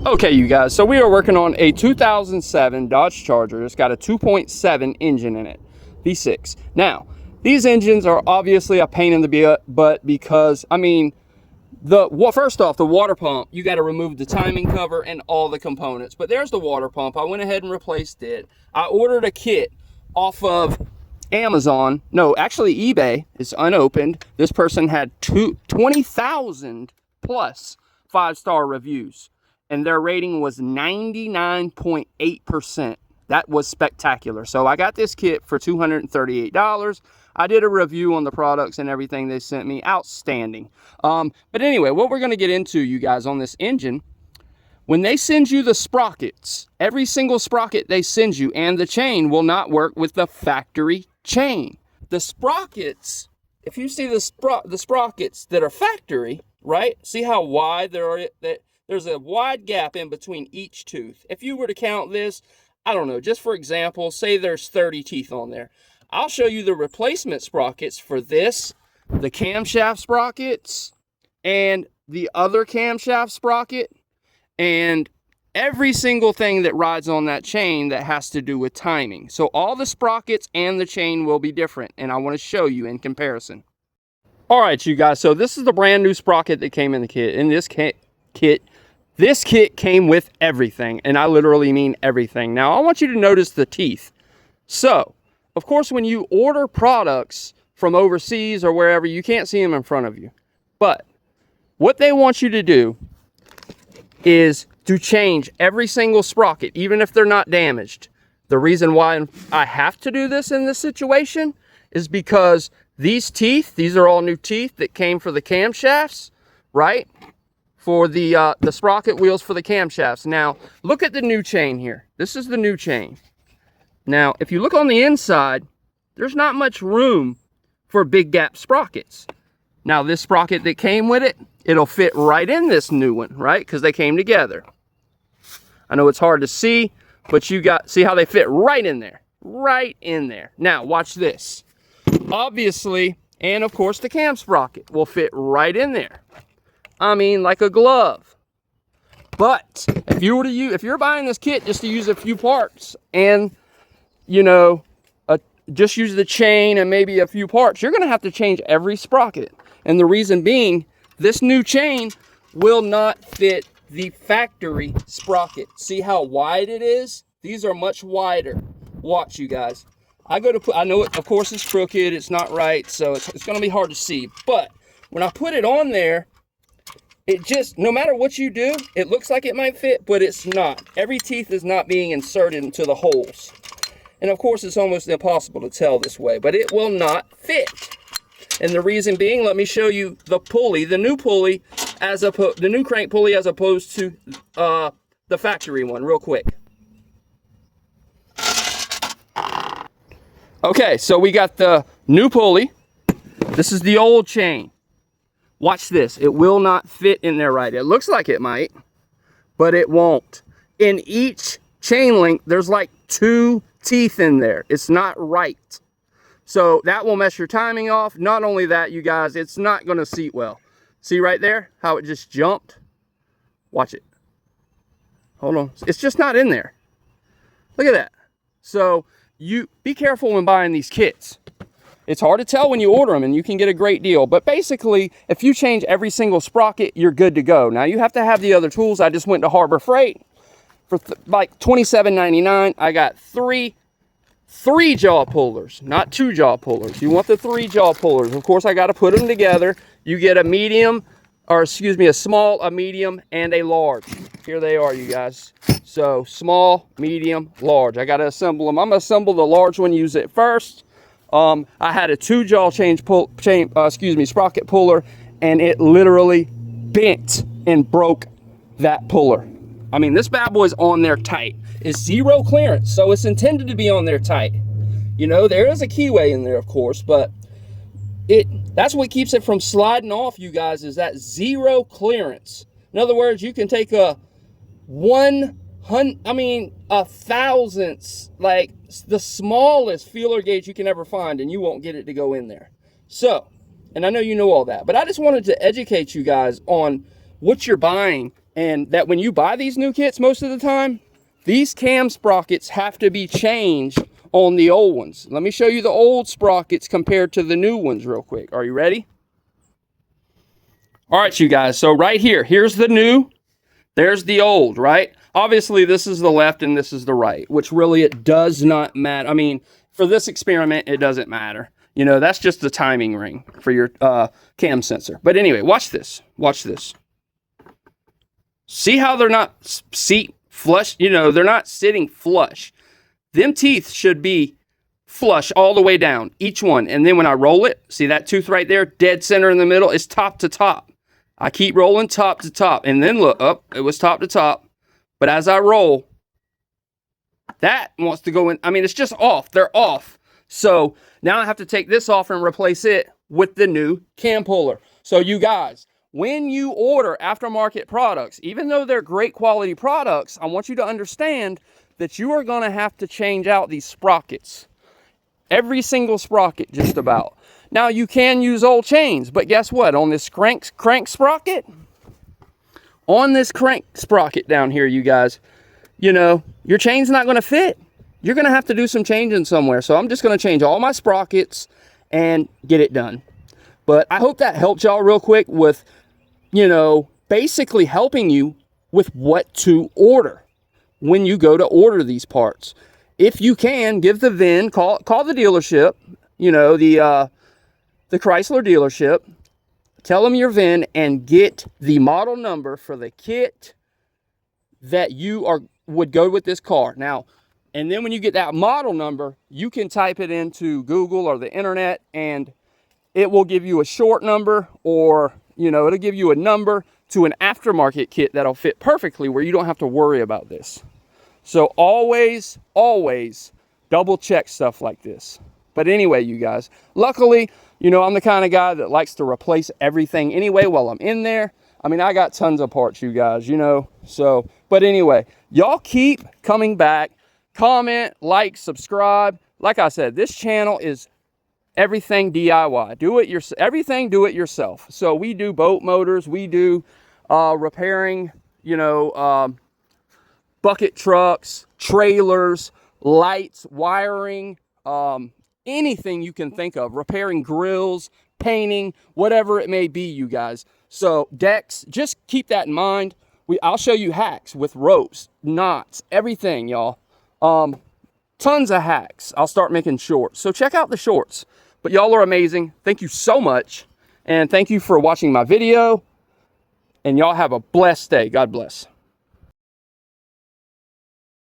Okay, you guys, so we are working on a 2007 Dodge Charger. It's got a 2.7 engine in it, V6. Now, these engines are obviously a pain in the butt because, I mean, first off, the water pump, you got to remove the timing cover and all the components. But there's the water pump. I went ahead and replaced it. I ordered a kit off of Amazon. No, actually eBay. It's unopened. This person had 20,000 plus 5-star reviews, and their rating was 99.8%. That was spectacular. So I got this kit for $238. I did a review on the products and everything they sent me. Outstanding. But anyway, what we're going to get into, you guys, on this engine, when they send you the sprockets, every single sprocket they send you and the chain will not work with the factory chain. The sprockets, if you see the sprockets that are factory, right? See how wide there's a wide gap in between each tooth. If you were to count this, I don't know, just for example, say there's 30 teeth on there. I'll show you the replacement sprockets for this, the camshaft sprockets, and the other camshaft sprocket, and every single thing that rides on that chain that has to do with timing. So all the sprockets and the chain will be different, and I want to show you in comparison. All right, you guys, so this is the brand new sprocket that came in the kit. In this kit, this kit came with everything, and I literally mean everything. Now, I want you to notice the teeth. So, of course, when you order products from overseas or wherever, you can't see them in front of you. But what they want you to do is to change every single sprocket, even if they're not damaged. The reason why I have to do this in this situation is because these teeth, these are all new teeth that came for the camshafts, right? For the sprocket wheels for the camshafts. Now, look at the new chain here. This is the new chain. Now, if you look on the inside, there's not much room for big gap sprockets. Now, this sprocket that came with it, it'll fit right in this new one, right? Because they came together. I know it's hard to see, but see how they fit right in there. Right in there. Now, watch this. Obviously, and of course, the cam sprocket will fit right in there. I mean, like a glove. But if you're buying this kit just to use a few parts and, you know, just use the chain and maybe a few parts, you're going to have to change every sprocket. And the reason being, this new chain will not fit the factory sprocket. See how wide it is? These are much wider. Watch, you guys. I know it, of course, it's crooked. It's not right, so it's going to be hard to see. But when I put it on there, it just, no matter what you do, it looks like it might fit, but it's not. Every teeth is not being inserted into the holes. And of course, it's almost impossible to tell this way, but it will not fit. And the reason being, let me show you the pulley, the new pulley, the new crank pulley as opposed to the factory one, real quick. Okay, so we got the new pulley. This is the old chain. Watch this. It will not fit in there right. It looks like it might, but it won't. In each chain link, there's like 2 teeth in there. It's not right. So that will mess your timing off. Not only that, you guys, it's not going to seat well. See right there how it just jumped? Watch it. Hold on. It's just not in there. Look at that. So you be careful when buying these kits. It's hard to tell when you order them, and you can get a great deal. But basically, if you change every single sprocket, you're good to go. Now, you have to have the other tools. I just went to Harbor Freight for like $27.99. I got three jaw pullers, not 2 jaw pullers. You want the 3 jaw pullers. Of course, I got to put them together. You get a medium, or excuse me, a small, a medium, and a large. Here they are, you guys. So small, medium, large. I got to assemble them. I'm going to assemble the large one, use it first. I had a 2 jaw sprocket puller, and it literally bent and broke that puller. I mean, this bad boy's on there tight. It's 0 clearance, so it's intended to be on there tight. You know, there is a keyway in there, of course, but that's what keeps it from sliding off, you guys, is that 0 clearance. In other words, you can take a thousandths, like the smallest feeler gauge you can ever find, and you won't get it to go in there. So, and I know you know all that, but I just wanted to educate you guys on what you're buying And that when you buy these new kits, most of the time, these cam sprockets have to be changed on the old ones. Let me show you the old sprockets compared to the new ones real quick. Are you ready? All right, you guys. So right here, here's the new. There's the old, right? Obviously, this is the left and this is the right, which really it does not matter. I mean, for this experiment, it doesn't matter. You know, that's just the timing ring for your cam sensor. But anyway, watch this. Watch this. See how they're not seat flush? You know, they're not sitting flush. Them teeth should be flush all the way down, each one. And then when I roll it, see that tooth right there, dead center in the middle, is top to top. I keep rolling top to top. And then look, up, it was top to top. But as I roll, that wants to go in. I mean, it's just off. They're off. So now I have to take this off and replace it with the new cam puller. So you guys, when you order aftermarket products, even though they're great quality products, I want you to understand that you are going to have to change out these sprockets. Every single sprocket, just about. Now, you can use old chains, but guess what? On this crank sprocket, down here, you guys, you know, your chain's not going to fit. You're going to have to do some changing somewhere. So I'm just going to change all my sprockets and get it done. But I hope that helped y'all real quick with, you know, basically helping you with what to order when you go to order these parts. If you can, give the VIN, call the dealership, you know, the Chrysler dealership, tell them your VIN and get the model number for the kit that would go with this car. Now, and then when you get that model number, you can type it into Google or the internet and it will give you a short number, or, you know, it'll give you a number to an aftermarket kit that'll fit perfectly where you don't have to worry about this. So always, always double check stuff like this. But anyway, you guys, luckily, you know, I'm the kind of guy that likes to replace everything anyway while I'm in there. I mean, I got tons of parts, you guys, you know. So, but anyway, y'all keep coming back. Comment, like, subscribe. Like I said, this channel is everything DIY. Do it yourself. Everything, do it yourself. So we do boat motors. We do repairing, you know, bucket trucks, trailers, lights, wiring, anything you can think of, repairing grills, painting, whatever it may be, you guys. So decks, just keep that in mind. I'll show you hacks with ropes, knots, everything, y'all. Tons of hacks. I'll start making shorts. So check out the shorts. But y'all are amazing. Thank you so much. And thank you for watching my video. And y'all have a blessed day. God bless.